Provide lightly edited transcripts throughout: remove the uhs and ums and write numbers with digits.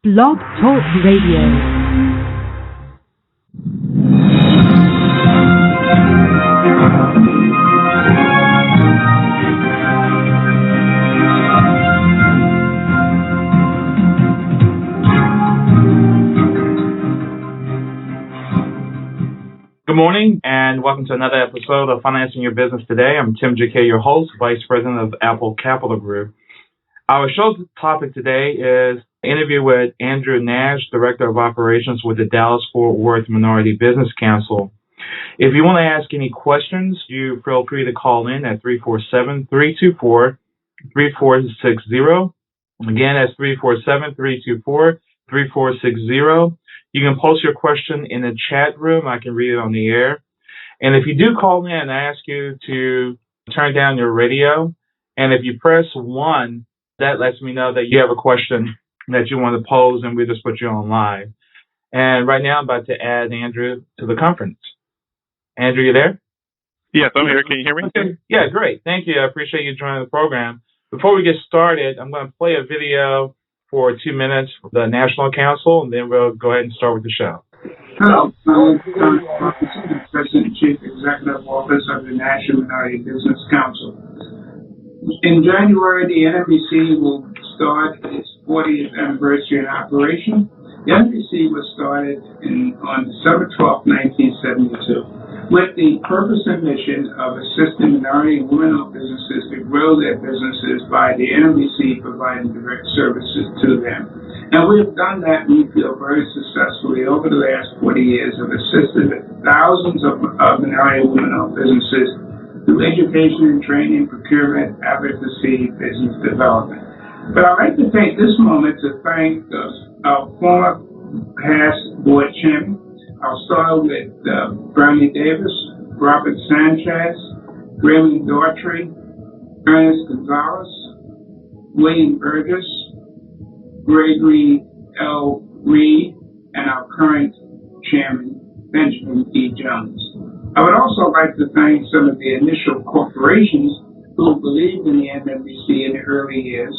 Blog Talk Radio. Good morning and welcome to another episode of Financing Your Business Today. I'm Tim J.K., your host, Vice President of Apple Capital Group. Our show topic today is an interview with Andrew Nash, Director of Operations with the Dallas-Fort Worth Minority Business Council. If you want to ask any questions, you feel free to call in at 347-324-3460. Again, that's 347-324-3460. You can post your question in the chat room. I can read it on the air. And if you do call in, I ask you to turn down your radio. And if you press 1, that lets me know that you have a question that you want to pose, and we just put you on live. And right now, I'm about to add Andrew to the conference. Andrew, you there? Yes, I'm here. Can you hear me? Okay. Yeah, great. Thank you. I appreciate you joining the program. Before we get started, I'm going to play a video for 2 minutes for the National Council, and then we'll go ahead and start with the show. Hello, I'm John Robinson, President and Chief Executive Officer of the National Minority Business Council. In January, the NMBC will start its 40th anniversary in operation. The NMBC was started on December 12, 1972, with the purpose and mission of assisting minority and women-owned businesses to grow their businesses by the NMBC providing direct services to them. And we have done that, we feel, very successfully over the last 40 years, have assisted thousands of minority and women-owned businesses through education and training, procurement, advocacy, business development. But I'd like to take this moment to thank our former past board chairman. I'll start with Bernie Davis, Robert Sanchez, Raymond Daughtry, Ernest Gonzalez, William Burgess, Gregory L. Reed, and our current chairman, Benjamin E. Jones. I would also like to thank some of the initial corporations who believed in the NMBC in the early years: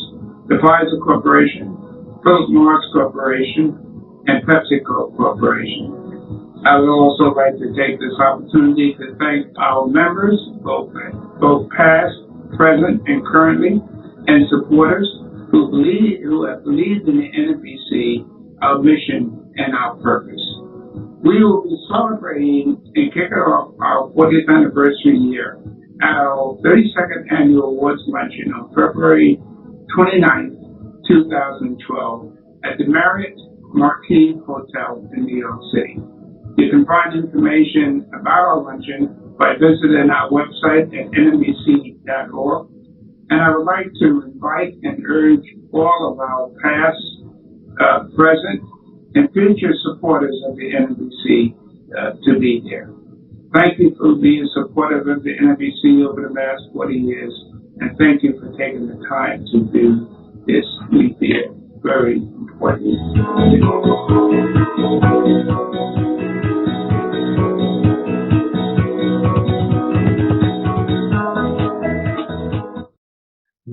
the Pfizer Corporation, Philip Morris Corporation, and PepsiCo Corporation. I would also like to take this opportunity to thank our members, both past, present, and currently, and supporters who have believed in the NMBC, our mission, and our purpose. We will be celebrating and kicking off our 40th anniversary year at our 32nd annual awards luncheon on February 29th, 2012 at the Marriott Marquis Hotel in New York City. You can find information about our luncheon by visiting our website at nmbc.org. And I would like to invite and urge all of our past, present, and future supporters of the NMBC to be there. Thank you for being supportive of the NMBC over the last 40 years, and thank you for taking the time to do this, we feel, very important.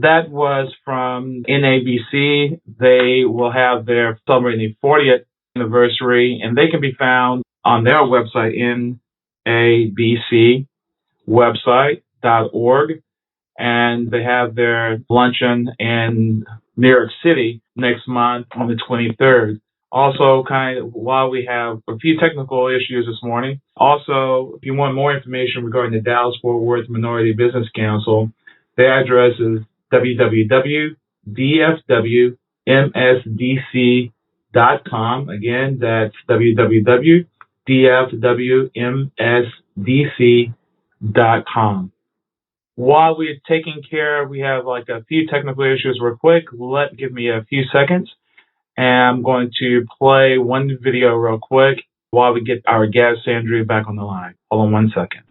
That was from NABC. They will have their celebrating 40th anniversary, and they can be found on their website, nabcwebsite.org, and they have their luncheon in New York City next month on the 23rd. Also, while we have a few technical issues this morning, also, if you want more information regarding the Dallas-Fort Worth Minority Business Council, their address is www.dfwmsdc.com. Again, that's www.dfwmsdc.com. While we're taking care, we have a few technical issues real quick. Give me a few seconds, and I'm going to play one video real quick while we get our guest, Andrew, back on the line. Hold on 1 second.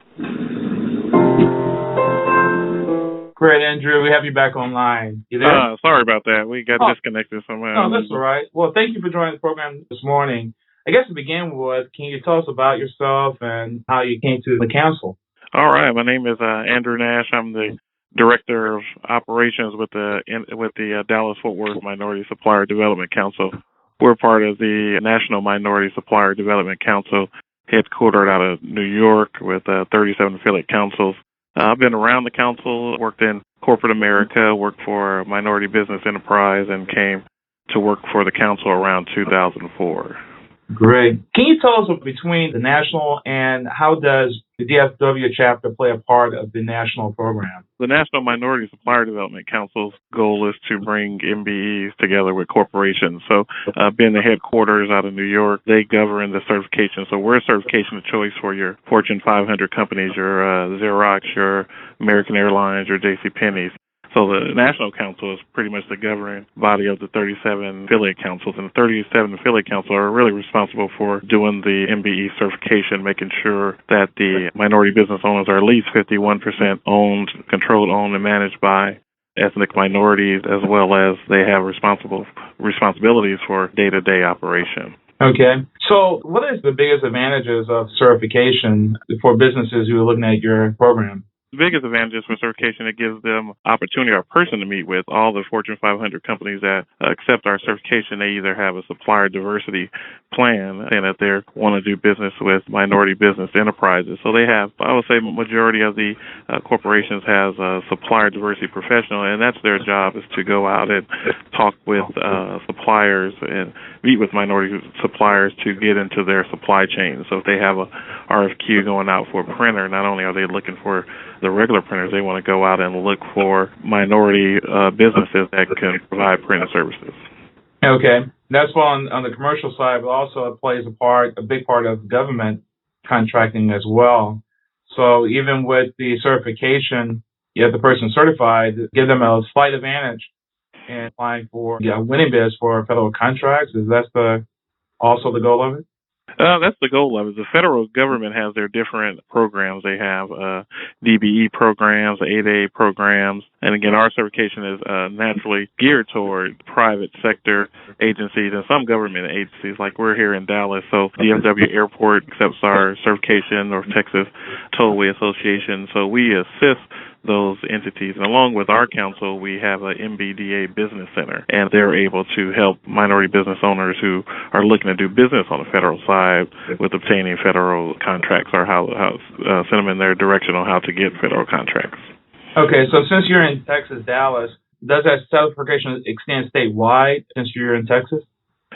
Great, Andrew. We have you back online. You there? Sorry about that. We got disconnected somehow. No, that's all right. Well, thank you for joining the program this morning. I guess to begin with, can you tell us about yourself and how you came to the council? All right. My name is Andrew Nash. I'm the Director of Operations with the Dallas-Fort Worth Minority Supplier Development Council. We're part of the National Minority Supplier Development Council, headquartered out of New York with 37 affiliate councils. I've been around the council, worked in corporate America, worked for Minority Business Enterprise, and came to work for the council around 2004. Great. Can you tell us between the national and how does the DFW chapter play a part of the national program? The National Minority Supplier Development Council's goal is to bring MBEs together with corporations. So being the headquarters out of New York, they govern the certification. So we're a certification of choice for your Fortune 500 companies, your Xerox, your American Airlines, your JCPenney's. So the National Council is pretty much the governing body of the 37 affiliate councils, and the 37 affiliate councils are really responsible for doing the MBE certification, making sure that the minority business owners are at least 51% owned, controlled, owned, and managed by ethnic minorities, as well as they have responsibilities for day-to-day operation. Okay. So what is the biggest advantages of certification for businesses who are looking at your program? The biggest advantages for certification, it gives them opportunity or a person to meet with all the Fortune 500 companies that accept our certification. They either have a supplier diversity plan and that they want to do business with minority business enterprises. So they have, I would say, majority of the corporations has a supplier diversity professional, and that's their job, is to go out and talk with suppliers and meet with minority suppliers to get into their supply chain. So if they have a RFQ going out for a printer, not only are they looking for the regular printers, they want to go out and look for minority businesses that can provide printing services. Okay. That's why on the commercial side, but also it plays a big part of government contracting as well. So even with the certification, you have the person certified, give them a slight advantage in applying for winning bids for federal contracts. Is that also the goal of it? That's the goal of it. The federal government has their different programs. They have DBE programs, 8A programs, and again, our certification is naturally geared toward private sector agencies and some government agencies, like we're here in Dallas. So DFW Airport accepts our certification, or Texas Tollway Association. So we assist those entities. And along with our council, we have a MBDA Business Center, and they're able to help minority business owners who are looking to do business on the federal side with obtaining federal contracts, or how send them in their direction on how to get federal contracts. Okay, so since you're in Texas, Dallas, does that certification extend statewide since you're in Texas?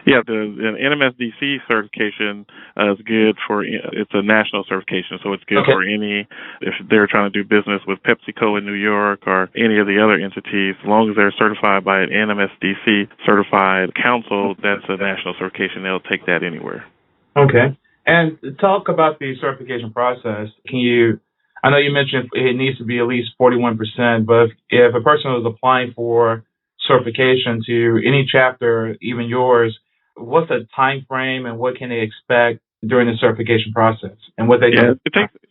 Yeah, the MSDC certification is good for, it's a national certification, so it's good for any, if they're trying to do business with PepsiCo in New York or any of the other entities, as long as they're certified by an MSDC certified council, that's a national certification. They'll take that anywhere. Okay. And talk about the certification process. I know you mentioned it needs to be at least 41%, but if a person is applying for certification to any chapter, even yours, what's the time frame and what can they expect during the certification process and what they do?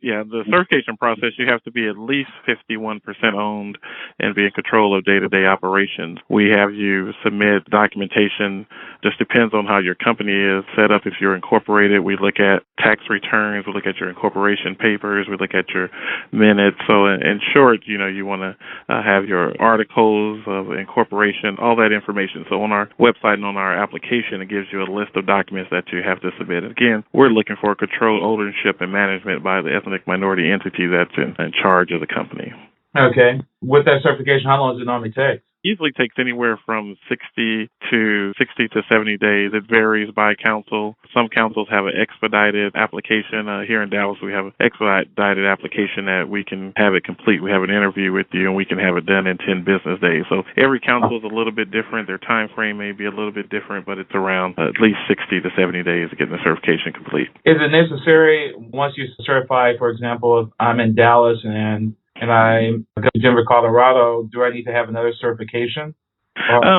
The certification process, you have to be at least 51% owned and be in control of day-to-day operations. We have you submit documentation. Just depends on how your company is set up. If you're incorporated, we look at tax returns, we look at your incorporation papers, we look at your minutes. So in short, you want to have your articles of incorporation, all that information. So on our website and on our application, it gives you a list of documents that you have to submit. Again, we're looking for controlled ownership and management by the ethnic minority entity that's in charge of the company. Okay. With that certification, how long does it normally take? Usually takes anywhere from 60 to 70 days. It varies by council. Some councils have an expedited application. Here in Dallas, we have an expedited application that we can have it complete. We have an interview with you, and we can have it done in 10 business days. So every council is a little bit different. Their time frame may be a little bit different, but it's around at least 60 to 70 days to get the certification complete. Is it necessary once you certify, for example, if I'm in Dallas and I go to Denver, Colorado, do I need to have another certification?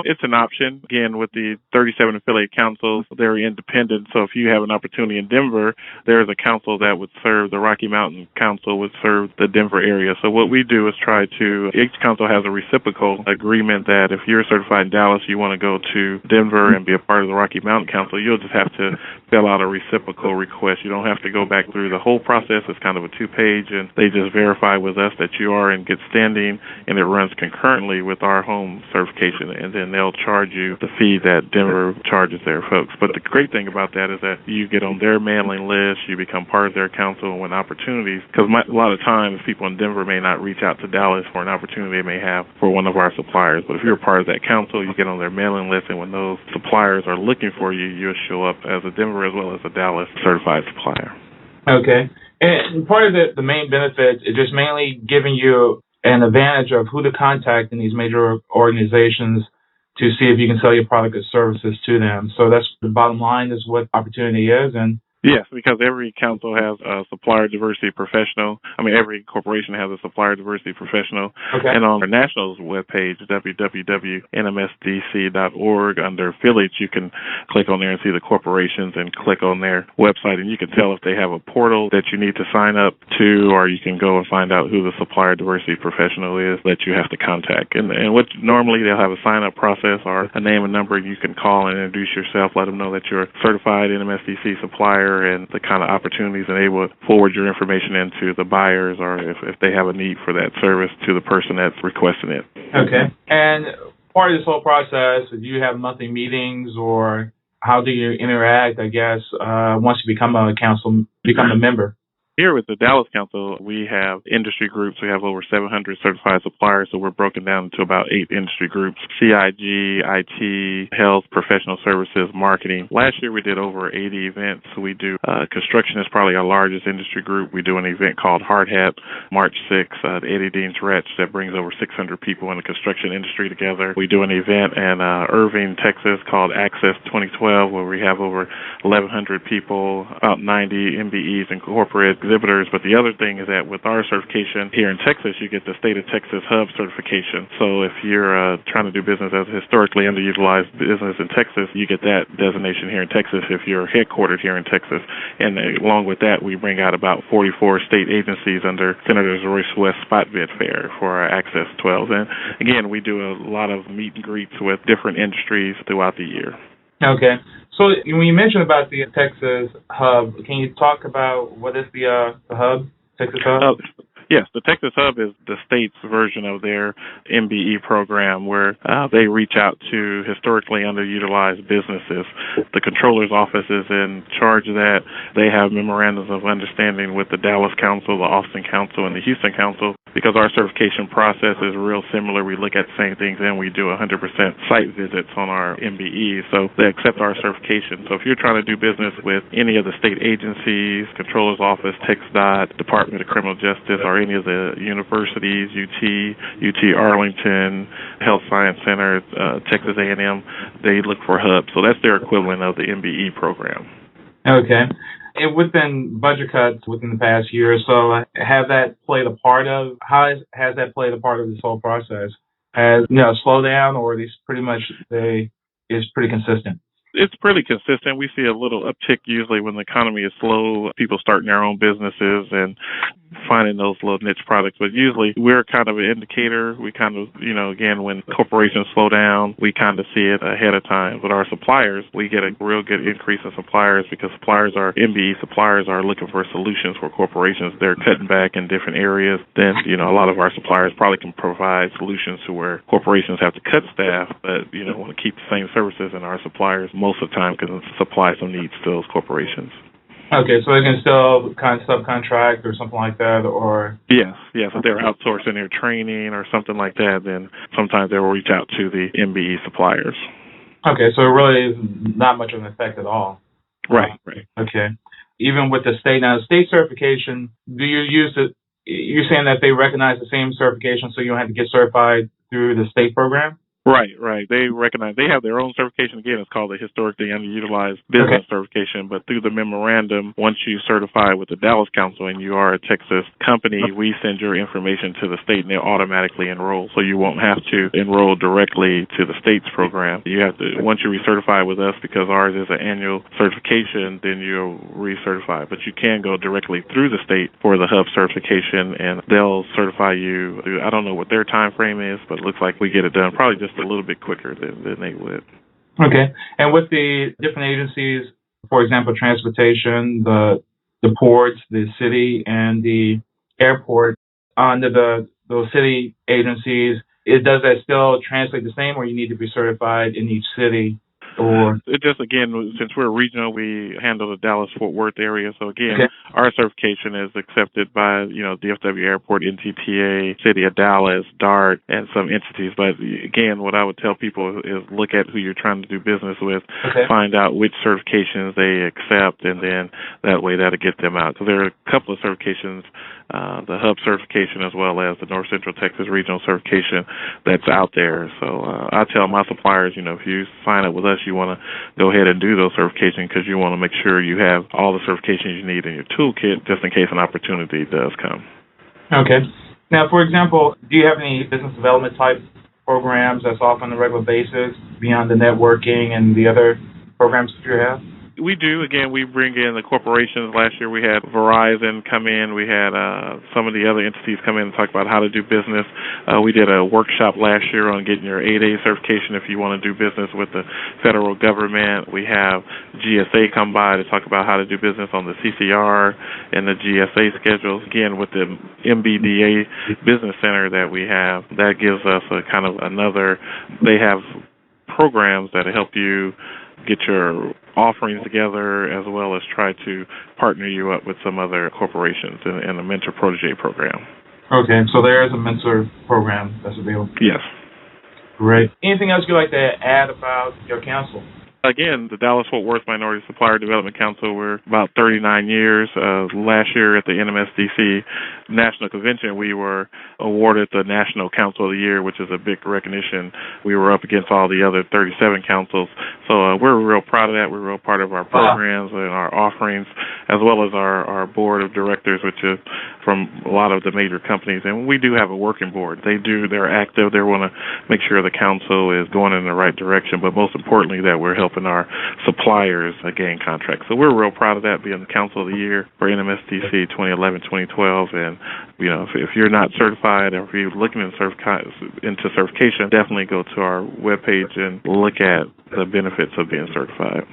It's an option. Again, with the 37 affiliate councils, they're independent. So if you have an opportunity in Denver, there's a council that would serve, the Rocky Mountain Council would serve the Denver area. So what we do is each council has a reciprocal agreement that if you're certified in Dallas, you want to go to Denver and be a part of the Rocky Mountain Council, you'll just have to fill out a reciprocal request. You don't have to go back through the whole process. It's kind of a 2-page, and they just verify with us that you are in good standing, and it runs concurrently with our home certification. certification, and then they'll charge you the fee that Denver charges their folks. But the great thing about that is that you get on their mailing list, you become part of their council, and when opportunities, because a lot of times people in Denver may not reach out to Dallas for an opportunity they may have for one of our suppliers. But if you're part of that council, you get on their mailing list, and when those suppliers are looking for you, you'll show up as a Denver as well as a Dallas certified supplier. Okay. And part of the main benefit is just mainly giving you an advantage of who to contact in these major organizations to see if you can sell your product or services to them. So that's the bottom line is what opportunity is. And yes, because every council has a supplier diversity professional. Every corporation has a supplier diversity professional. okay. And on our nationals webpage, www.nmsdc.org, under affiliates, you can click on there and see the corporations and click on their website, and you can tell if they have a portal that you need to sign up to, or you can go and find out who the supplier diversity professional is that you have to contact. And what normally they'll have a sign-up process or a name and number, and you can call and introduce yourself, let them know that you're a certified NMSDC supplier and the kind of opportunities, and they will forward your information into the buyers, or if they have a need for that service, to the person that's requesting it. Okay. And part of this whole process, do you have monthly meetings, or how do you interact, I guess, once you become a member? Here with the Dallas Council, we have industry groups. We have over 700 certified suppliers, so we're broken down into about 8 industry groups: CIG, IT, health, professional services, marketing. Last year, we did over 80 events. We do construction is probably our largest industry group. We do an event called Hard Hat, March 6th, the Eddie Dean's Retch, that brings over 600 people in the construction industry together. We do an event in Irving, Texas, called Access 2012, where we have over 1,100 people, about 90 MBEs and corporate exhibitors. But the other thing is that with our certification here in Texas, you get the State of Texas Hub certification. So if you're trying to do business as a historically underutilized business in Texas, you get that designation here in Texas if you're headquartered here in Texas. And along with that, we bring out about 44 state agencies under Senator Royce West's Spot Vet Fair for our Access 12. And again, we do a lot of meet and greets with different industries throughout the year. Okay. So when you mentioned about the Texas Hub, can you talk about what is the Hub, Texas Hub? Yes, the Texas Hub is the state's version of their MBE program, where they reach out to historically underutilized businesses. The Controller's Office is in charge of that. They have memorandums of understanding with the Dallas Council, the Austin Council, and the Houston Council. Because our certification process is real similar, we look at the same things, and we do 100% site visits on our MBE, so they accept our certification. So if you're trying to do business with any of the state agencies, Controller's Office, TxDOT, Department of Criminal Justice, or any of the universities, UT Arlington, Health Science Center, Texas A&M, they look for hubs. So that's their equivalent of the MBE program. Okay. And within budget cuts within the past year or so, has that played a part of this whole process? Has slowed down, or is pretty consistent? It's pretty consistent. We see a little uptick usually when the economy is slow, people starting their own businesses and finding those little niche products. But usually we're kind of an indicator. We kind of, again, when corporations slow down, we kind of see it ahead of time. With our suppliers, we get a real good increase in suppliers because MBE suppliers are looking for solutions for corporations. They're cutting back in different areas. Then, a lot of our suppliers probably can provide solutions to where corporations have to cut staff, but, want to keep the same services, and our suppliers most of the time can supply some needs to those corporations. Okay, so they can still kind of subcontract or something like that, or? Yes. If they're outsourcing their training or something like that, then sometimes they will reach out to the MBE suppliers. Okay, so it really is not much of an effect at all. Right. Okay. Even with the state certification, do you use it? You're saying that they recognize the same certification, so you don't have to get certified through the state program? Right. They recognize they have their own certification. Again, it's called the Historically Underutilized Business Certification. But through the memorandum, once you certify with the Dallas Council and you are a Texas company, we send your information to the state and they'll automatically enroll. So you won't have to enroll directly to the state's program. You have to, once you recertify with us, because ours is an annual certification, then you'll recertify. But you can go directly through the state for the hub certification, and they'll certify you. I don't know what their time frame is, but it looks like we get it done probably just a little bit quicker than they would. Okay. And with the different agencies, for example, transportation, the ports, the city, and the airport, under those city agencies, Does that still translate the same, or you need to be certified in each city? Or it just, again, since we're regional, we handle the Dallas-Fort Worth area. So again, okay. our certification is accepted by, DFW Airport, NTPA, City of Dallas, DART, and some entities. But again, what I would tell people is look at who you're trying to do business with, Okay. find out which certifications they accept, and then that way that'll get them out. Because there are a couple of certifications, the hub certification as well as the North Central Texas Regional certification that's out there. So I tell my suppliers, if you sign up with us, you want to go ahead and do those certifications because you want to make sure you have all the certifications you need in your toolkit just in case an opportunity does come. Okay. Now, for example, do you have any business development type programs that's off on a regular basis beyond the networking and the other programs that you have? We do. Again, we bring in the corporations. Last year we had Verizon come in. We had some of the other entities come in and talk about how to do business. We did a workshop last year on getting your 8A certification if you want to do business with the federal government. We have GSA come by to talk about how to do business on the CCR and the GSA schedules. Again, with the MBDA Business Center that we have, that gives us a kind of another, they have programs that help you get your offerings together as well as try to partner you up with some other corporations in a mentor protege program. Okay, so there is a mentor program that's available. Yes. Great. Anything else you'd like to add about your council? Again, the Dallas-Fort Worth Minority Supplier Development Council, we're about 39 years. Last year at the MSDC National Convention, we were awarded the National Council of the Year, which is a big recognition. We were up against all the other 37 councils. So we're real proud of that. We're real part of our programs and our offerings, as well as our board of directors, which is from a lot of the major companies. And we do have a working board. They're active. They want to make sure the council is going in the right direction, but most importantly that we're helping our suppliers gain contracts. So we're real proud of that, being the Council of the Year for NMSDC 2011-2012. And, if you're not certified or if you're looking into certification, definitely go to our webpage and look at the benefits of being certified.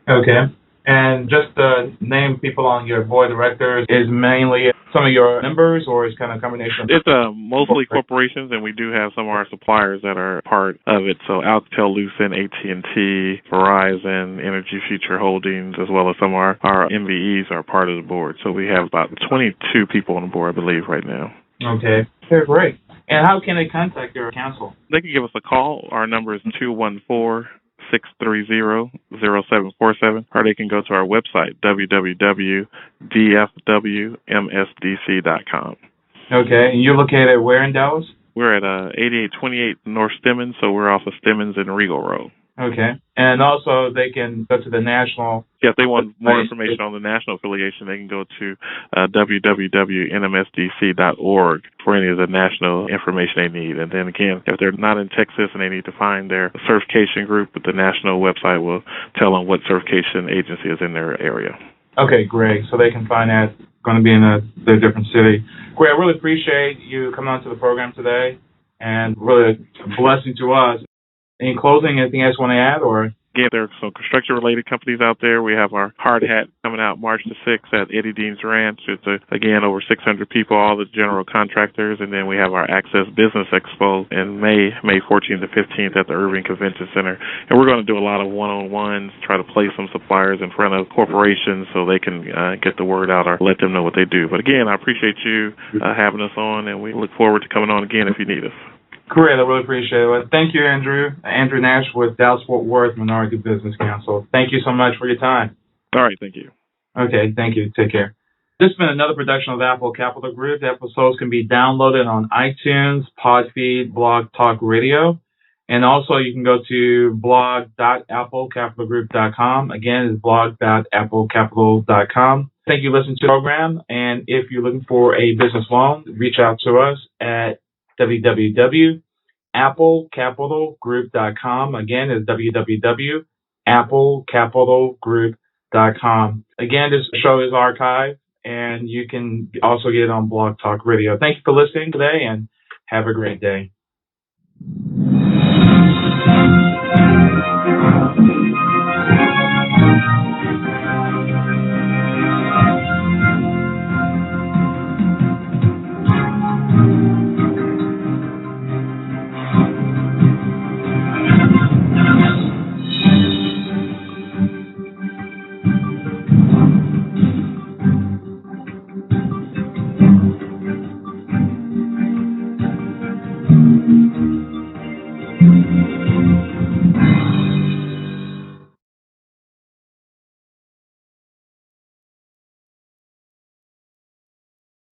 Okay. And just to name people on your board of directors, is mainly some of your members, or is kind of a combination? It's mostly corporations, and we do have some of our suppliers that are part of it. So Alcatel-Lucent, AT&T, Verizon, Energy Future Holdings, as well as some of our MVEs are part of the board. So we have about 22 people on the board, I believe, right now. Okay. Okay, great. And how can they contact your council? They can give us a call. Our number is 214-630-0747, or they can go to our website, www.dfwmsdc.com. Okay, and you're located where in Dallas? We're at 8828 North Stemmons, so we're off of Stemmons and Regal Road. Okay, and also they can go to the national. Yeah, if they want more information on the national affiliation, they can go to www.nmsdc.org for any of the national information they need. And then again, if they're not in Texas and they need to find their certification group, the national website will tell them what certification agency is in their area. Okay, great. So they can find that going to be in their different city. Great. I really appreciate you coming on to the program today, and really a blessing to us. In closing, anything else you want to add, or? Again, there are some construction-related companies out there. We have our hard hat coming out March the 6th at Eddie Dean's Ranch. It's, again, over 600 people, all the general contractors. And then we have our Access Business Expo in May 14th to 15th at the Irving Convention Center. And we're going to do a lot of one-on-ones, try to place some suppliers in front of corporations so they can get the word out or let them know what they do. But again, I appreciate you having us on, and we look forward to coming on again if you need us. Great, I really appreciate it. Thank you, Andrew. Andrew Nash with Dallas-Fort Worth Minority Business Council. Thank you so much for your time. All right, thank you. Okay, thank you. Take care. This has been another production of Apple Capital Group. The episodes can be downloaded on iTunes, Podfeed, Blog Talk Radio, and also you can go to blog.applecapitalgroup.com. Again, it's blog.applecapital.com. Thank you for listening to the program, and if you're looking for a business loan, reach out to us at www.applecapitalgroup.com. Again, it's www.applecapitalgroup.com. Again, this show is archived, and you can also get it on Blog Talk Radio. Thank you for listening today, and have a great day.